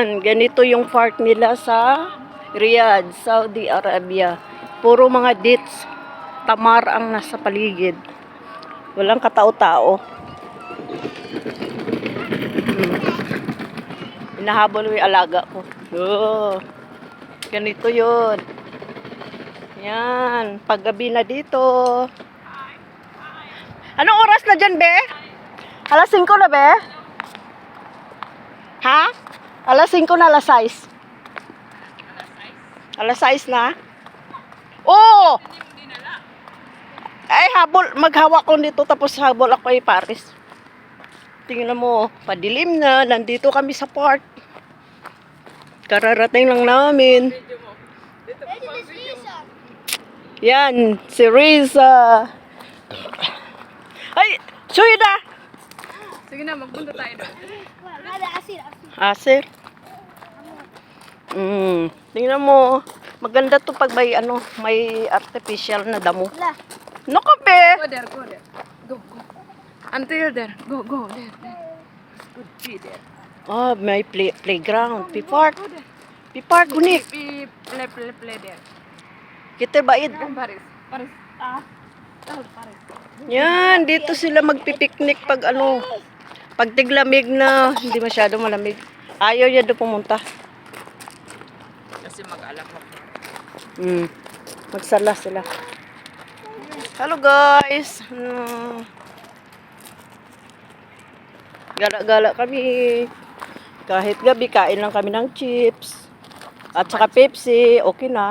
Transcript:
Yan, ganito yung park nila sa Riyadh, Saudi Arabia. Puro mga dates, tamar ang nasa paligid. Walang katao-tao. Hinahabol mo yung alaga ko. Oh, ganito yun. Yan, paggabi na dito. Anong oras na dyan, be? Alas 5 na, be? Ha? Alas 5 na, alas 6. Alas 6 na? Oo! Ay, habol. Maghawak ko dito tapos habol ako kay Paris. Tingnan mo, padilim na. Nandito kami sa park. Kararating lang namin. Yan, si Riza. Ay, Suida! Sige na, magpunta tayo doon. Asir. Tingnan mo. Maganda to pag may may artificial na damo. No, kape. Go there, go there. Go, go. Until there. Go, go, there, there. Good, be there. Oh, may playground. Pipark. Go there. Pipark, guni. Play there. Kita baid. Paris. Paris. Paris. Yan, dito sila magpipiknik pag pag tiglamig na, hindi masyado malamig. Ayaw niya doon pumunta. Kasi mag-alak mo. Magsala sila. Hello guys. Gala-gala kami. Kahit gabi, kain lang kami ng chips. At saka Pepsi, okay na.